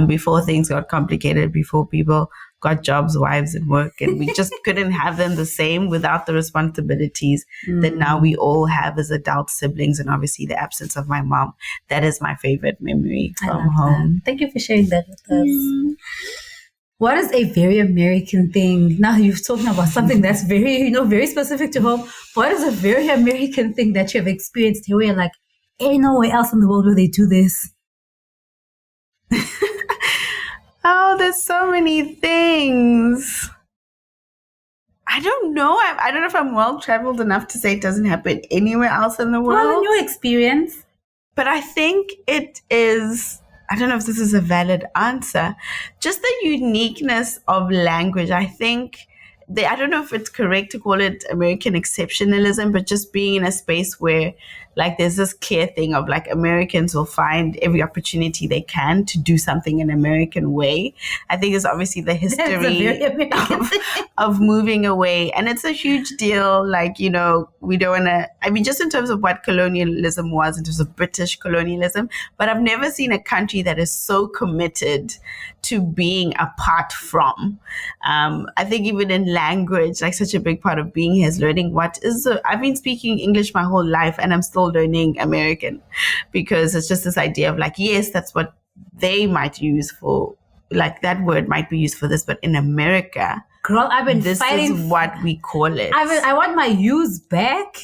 Before things got complicated, before people got jobs, wives, and work, and we just couldn't have them the same without the responsibilities that now we all have as adult siblings, and obviously the absence of my mom. That is my favorite memory from home. That. Thank you for sharing that with us. What is a very American thing? Now you're talking about something that's very, very specific to home. What is a very American thing that you have experienced here where you're like, ain't nowhere else in the world where they do this? Oh, there's so many things. I don't know. I don't know if I'm well-traveled enough to say it doesn't happen anywhere else in the world. Well, in your experience. But I think it is, I don't know if this is a valid answer, just the uniqueness of language. I think I don't know if it's correct to call it American exceptionalism, but just being in a space where like there's this clear thing of like Americans will find every opportunity they can to do something an American way. I think it's obviously the history of moving away. And it's a huge deal. Like, we don't want to, just in terms of what colonialism was, in terms of British colonialism, but I've never seen a country that is so committed to being apart from. I think even in language, like such a big part of being here is learning I've been speaking English my whole life and I'm still learning American, because it's just this idea of like, yes, that's what they might use for, like that word might be used for this, but in America, girl, I've been this fighting. Is what we call it. I want my U's back.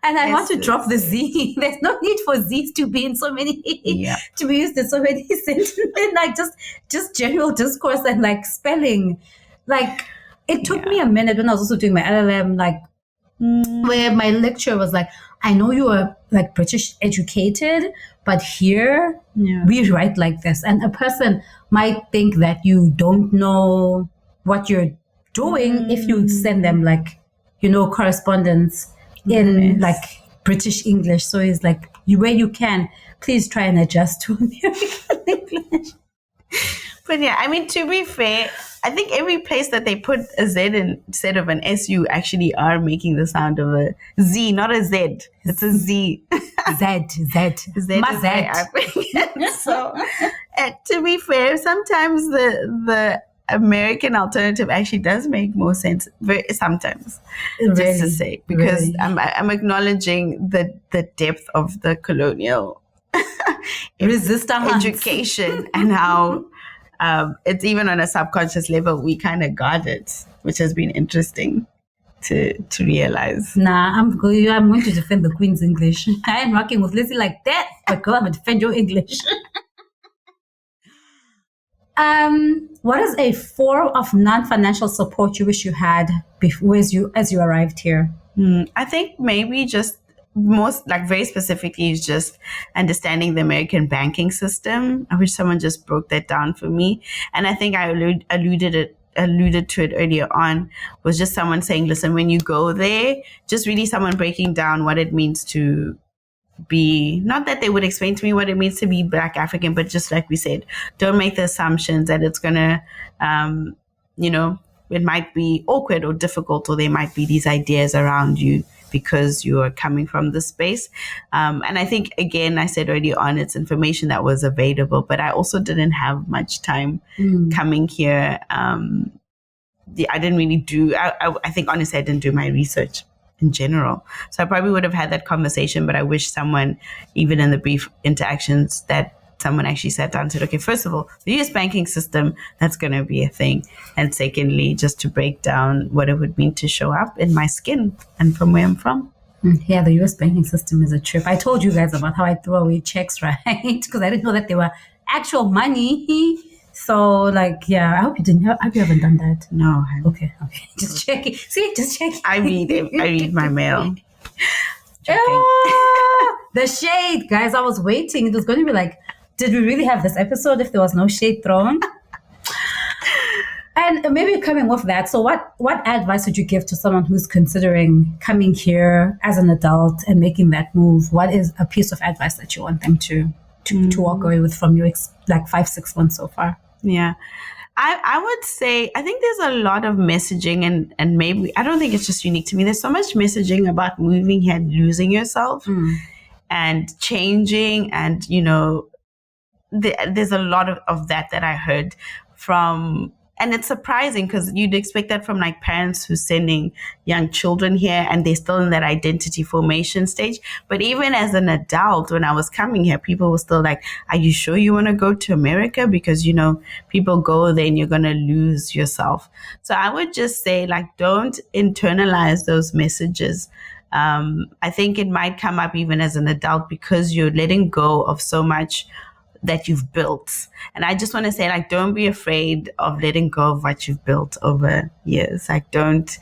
And I want to drop the Z. There's no need for Z's to be in so many, to be used in so many sentences, like just general discourse and like spelling. Like it took me a minute when I was also doing my LLM, like where my lecturer was like, I know you are like British educated, but here we write like this. And a person might think that you don't know what you're doing if you send them like, correspondence in like British English. So it's like, where you can, please try and adjust to American English. But yeah, I mean, to be fair, I think every place that they put a Z instead of an S, you actually are making the sound of a Z, not a Z. It's a Z. Z. Z My is very African. So, to be fair, sometimes the American alternative actually does make more sense. Sometimes, just to say, because I'm acknowledging the depth of the colonial education and how it's even on a subconscious level we kind of guard it, which has been interesting to realize. Nah, I'm going to defend the Queen's English. I am working with Lizzie like that, but girl, I'm going to defend your English. What is a form of non-financial support you wish you had before as you arrived here? I think maybe just most, like very specifically, is just understanding the American banking system. I wish someone just broke that down for me. And I think I alluded to it earlier on, was just someone saying, listen, when you go there, just really someone breaking down what it means to be, not that they would explain to me what it means to be Black African, but just like we said, don't make the assumptions that it's gonna, it might be awkward or difficult, or there might be these ideas around you because you are coming from this space. And I think, again, I said earlier on, it's information that was available, but I also didn't have much time coming here. I didn't really I think honestly, I didn't do my research in general. So I probably would have had that conversation, but I wish someone, even in the brief interactions, that someone actually sat down and said, okay, first of all, the US banking system, that's going to be a thing. And secondly, just to break down what it would mean to show up in my skin and from where I'm from. Yeah, the US banking system is a trip. I told you guys about how I throw away checks, right? Because I didn't know that they were actual money. So, like, yeah, I hope you haven't done that. No. Okay. Just checking. See, just checking. I read my mail. The shade, guys. I was waiting. It was going to be like, did we really have this episode if there was no shade thrown? And maybe coming with that, so what advice would you give to someone who's considering coming here as an adult and making that move? What is a piece of advice that you want them to walk away with from your 5-6 months so far? Yeah. I would say, I think there's a lot of messaging and maybe, I don't think it's just unique to me. There's so much messaging about moving here and losing yourself and changing. And, there's a lot of that I heard from, and it's surprising because you'd expect that from like parents who's sending young children here and they're still in that identity formation stage. But even as an adult, when I was coming here, people were still like, are you sure you want to go to America? Because, people go there and you're going to lose yourself. So I would just say, like, don't internalize those messages. I think it might come up even as an adult because you're letting go of so much that you've built. And I just want to say, like, don't be afraid of letting go of what you've built over years. Like, don't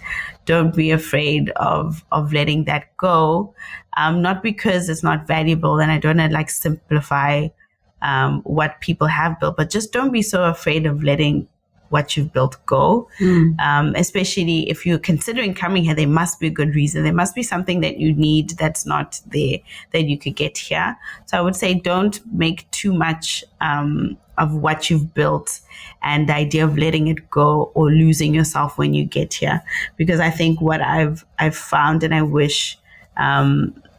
be afraid of letting that go. Not because it's not valuable, and I don't want to like simplify what people have built, but just don't be so afraid of letting what you've built go. Especially if you're considering coming here, there must be a good reason. There must be something that you need that's not there that you could get here. So I would say don't make too much of what you've built and the idea of letting it go or losing yourself when you get here. Because I think what I've found, and I wish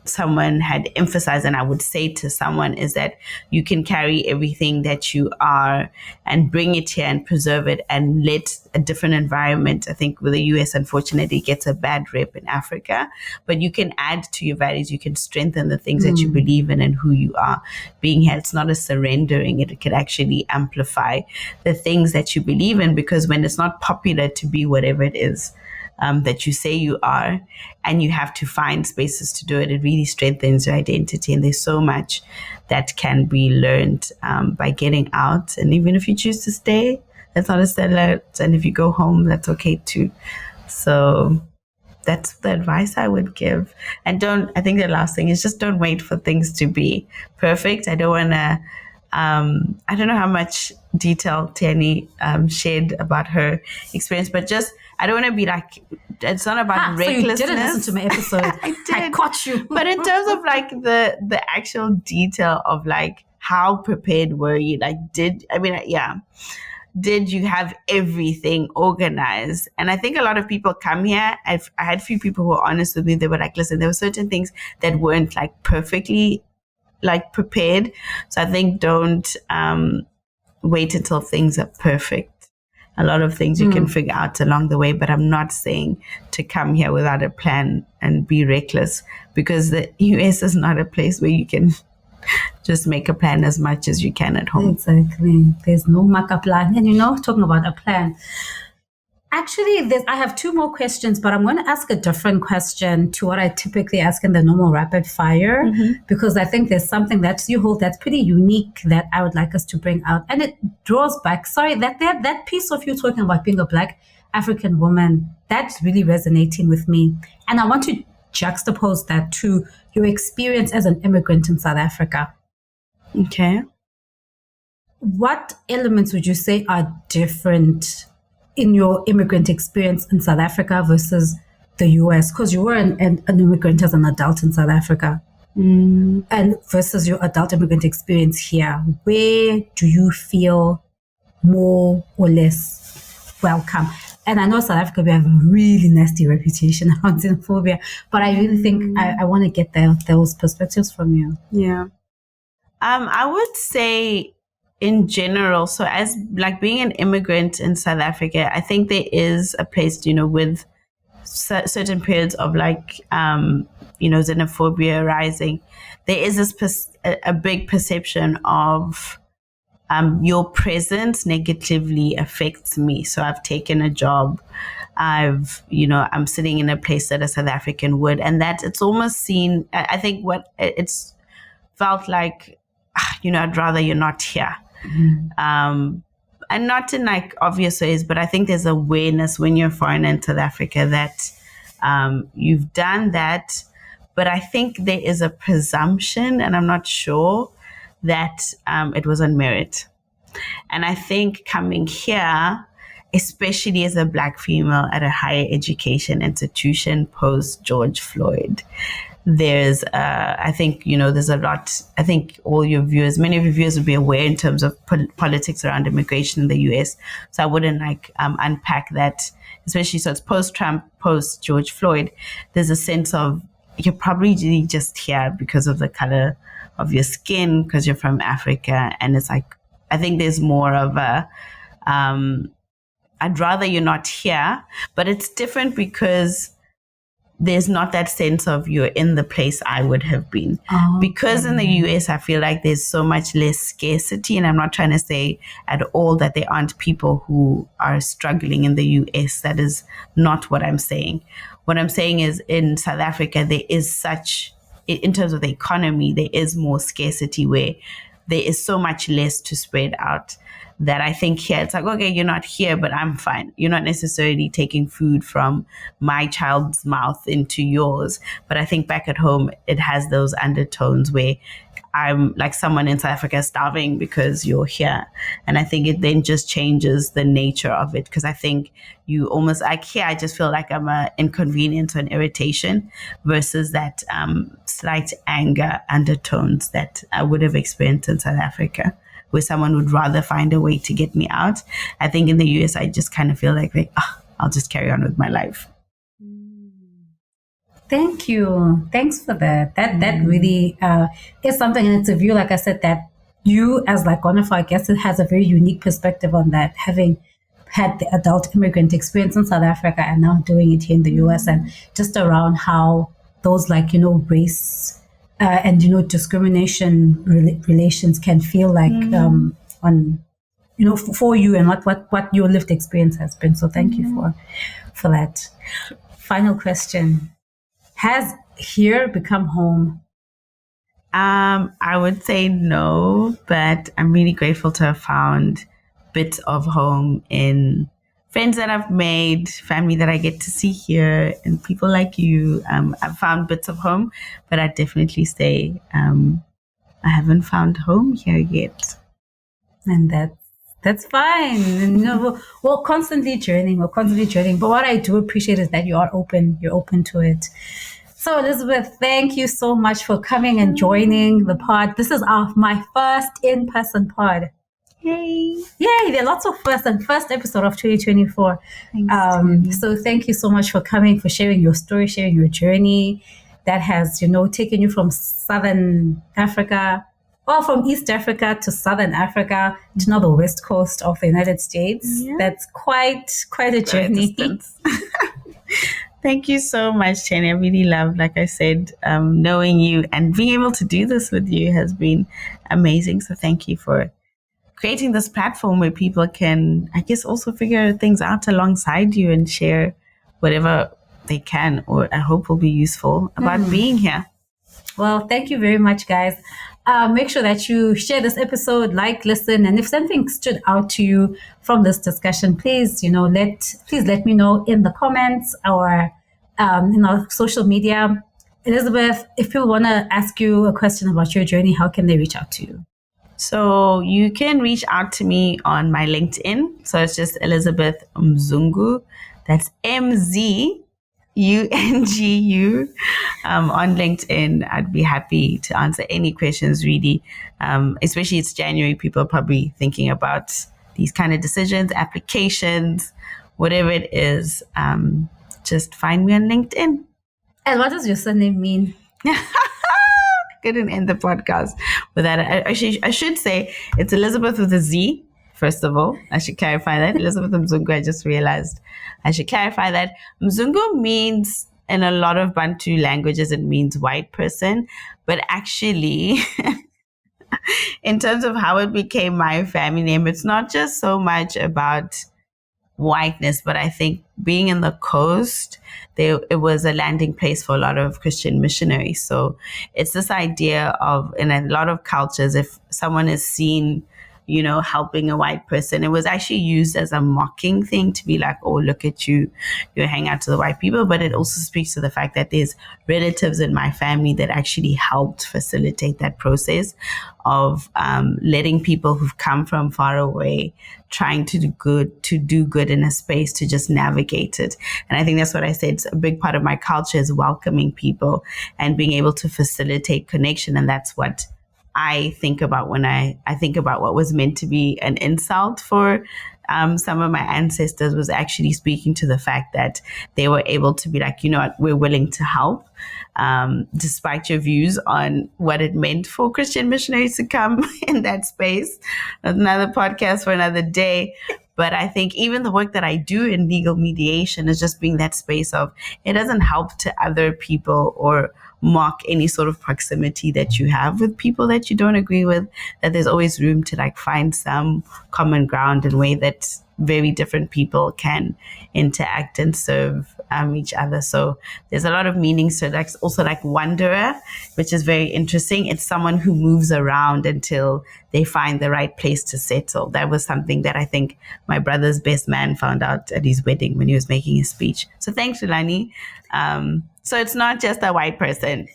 someone had emphasized, and I would say to someone, is that you can carry everything that you are and bring it here and preserve it and let a different environment. I think with the US, unfortunately, gets a bad rep in Africa, but you can add to your values. You can strengthen the things that you believe in and who you are. Being here, it's not a surrendering. It can actually amplify the things that you believe in, because when it's not popular to be whatever it is that you say you are, and you have to find spaces to do it, it really strengthens your identity. And there's so much that can be learned by getting out. And even if you choose to stay, that's not a sellout. And if you go home, that's okay too. So that's the advice I would give. And I think the last thing is just don't wait for things to be perfect. I don't want to, I don't know how much detail Tierney shared about her experience, but just, I don't want to be like, it's not about recklessness. So you didn't listen to my episode. I did. I caught you. But in terms of like the actual detail of like, how prepared were you? Like, did you have everything organized? And I think a lot of people come here. I had a few people who were honest with me. They were like, listen, there were certain things that weren't like perfectly like prepared. So I think don't wait until things are perfect. A lot of things you can figure out along the way, but I'm not saying to come here without a plan and be reckless, because the US is not a place where you can just make a plan as much as you can at home. Exactly. There's no markup plan. And talking about a plan. Actually, I have two more questions, but I'm going to ask a different question to what I typically ask in the normal rapid fire, because I think there's something that you hold that's pretty unique that I would like us to bring out. And it draws back, that piece of you talking about being a Black African woman, that's really resonating with me. And I want to juxtapose that to your experience as an immigrant in South Africa. Okay. What elements would you say are different in your immigrant experience in South Africa versus the US? Because you were an immigrant as an adult in South Africa. And versus your adult immigrant experience here. Where do you feel more or less welcome? And I know South Africa, we have a really nasty reputation around xenophobia, but I really think I want to get those perspectives from you. Yeah. I would say in general, so as like being an immigrant in South Africa, I think there is a place, with certain periods of like, xenophobia rising. There is this a big perception of your presence negatively affects me. So I've taken a job. I'm sitting in a place that a South African would, and that it's almost seen. I think what it's felt like, I'd rather you're not here. And not in like obvious ways, but I think there's awareness when you're foreign in South Africa that you've done that. But I think there is a presumption, and I'm not sure, that it was on merit. And I think coming here, especially as a Black female at a higher education institution post George Floyd, there's I think there's a lot. I think many of your viewers would be aware in terms of politics around immigration in the US, so I wouldn't unpack that, especially. So it's post Trump, post George Floyd. There's a sense of you're probably just here because of the color of your skin, because you're from Africa, and it's like I think there's more of a I'd rather you're not here, but it's different because there's not that sense of you're in the place I would have been. Because in the US, I feel like there's so much less scarcity. And I'm not trying to say at all that there aren't people who are struggling in the US. That is not what I'm saying. What I'm saying is in South Africa, there is in terms of the economy, there is more scarcity where there is so much less to spread out. That I think here, it's like, okay, you're not here, but I'm fine. You're not necessarily taking food from my child's mouth into yours. But I think back at home, it has those undertones where I'm like someone in South Africa starving because you're here. And I think it then just changes the nature of it. Because I think you almost like here, I just feel like I'm an inconvenience or an irritation versus that slight anger undertones that I would have experienced in South Africa, where someone would rather find a way to get me out. I think in the US, I just kind of feel like I'll just carry on with my life. Thank you. Thanks for that. That really is something, and it's a view, like I said, that you as like one of our guests has a very unique perspective on that, having had the adult immigrant experience in South Africa and now doing it here in the US, and just around how those race and discrimination relations can feel like on for you, and what your lived experience has been. So thank you for that. Final question: has here become home? I would say no, but I'm really grateful to have found bits of home in friends that I've made, family that I get to see here, and people like you. I've found bits of home, but I definitely say I haven't found home here yet. And that's fine. And, we're constantly journeying. We're constantly journeying. But what I do appreciate is that you are open. You're open to it. So, Elizabeth, thank you so much for coming and joining the pod. This is my first in-person pod. Yay! Yay! There are lots of first episode of 2024. Thanks, so thank you so much for coming, for sharing your story, sharing your journey that has, taken you from Southern Africa, or from East Africa to Southern Africa to now the West Coast of the United States. Yeah. That's quite a journey. Thank you so much, Jenny. I really love, like I said, knowing you and being able to do this with you has been amazing. So thank you for creating this platform where people can, I guess, also figure things out alongside you and share whatever they can, or I hope will be useful about being here. Well, thank you very much, guys. Make sure that you share this episode, listen, and if something stood out to you from this discussion, please, let me know in the comments or social media. Elizabeth, if people want to ask you a question about your journey, how can they reach out to you? So you can reach out to me on my LinkedIn. So it's just Elizabeth Mzungu. That's MZUNGU. On LinkedIn. I'd be happy to answer any questions, really. Especially it's January, people are probably thinking about these kind of decisions, applications, whatever it is. Just find me on LinkedIn. And what does your surname mean? Couldn't end the podcast with that. I should say it's Elizabeth with a Z. First of all, I should clarify that. Elizabeth Mzungu, I just realized I should clarify that. Mzungu means, in a lot of Bantu languages, it means white person. But actually, in terms of how it became my family name, it's not just so much about whiteness, but I think being in the coast, it was a landing place for a lot of Christian missionaries. So it's this idea of, in a lot of cultures, if someone is seen, helping a white person, it was actually used as a mocking thing to be like, oh, look at you, you hang out to the white people. But it also speaks to the fact that there's relatives in my family that actually helped facilitate that process of letting people who've come from far away trying to do good in a space to just navigate it. And I think that's what I said. It's a big part of my culture is welcoming people and being able to facilitate connection. And that's what I think about when I think about what was meant to be an insult for some of my ancestors was actually speaking to the fact that they were able to be like, you know what, we're willing to help, despite your views on what it meant for Christian missionaries to come in that space. Another podcast for another day. But I think even the work that I do in legal mediation is just being that space of, it doesn't help to other people or mock any sort of proximity that you have with people that you don't agree with, that there's always room to like find some common ground in a way that very different people can interact and serve each other. So there's a lot of meaning. So that's also like wanderer, which is very interesting. It's someone who moves around until they find the right place to settle. That was something that I think my brother's best man found out at his wedding when he was making his speech. So thanks, Rulani. So it's not just a white person.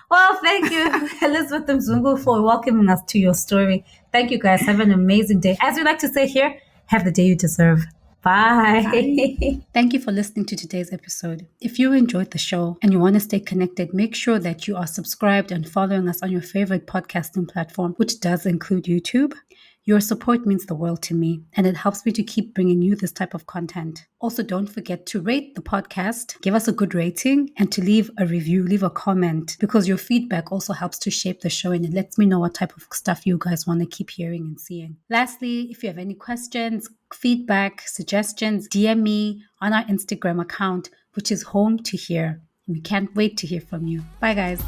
Well, thank you, Elizabeth Mzungu, for welcoming us to your story. Thank you, guys. Have an amazing day. As we like to say here, have the day you deserve. Bye. Bye. Thank you for listening to today's episode. If you enjoyed the show and you want to stay connected, make sure that you are subscribed and following us on your favorite podcasting platform, which does include YouTube. Your support means the world to me, and it helps me to keep bringing you this type of content. Also, don't forget to rate the podcast, give us a good rating, and to leave a review, leave a comment, because your feedback also helps to shape the show, and it lets me know what type of stuff you guys want to keep hearing and seeing. Lastly, if you have any questions, feedback, suggestions, DM me on our Instagram account, which is Home to Hear. We can't wait to hear from you. Bye, guys.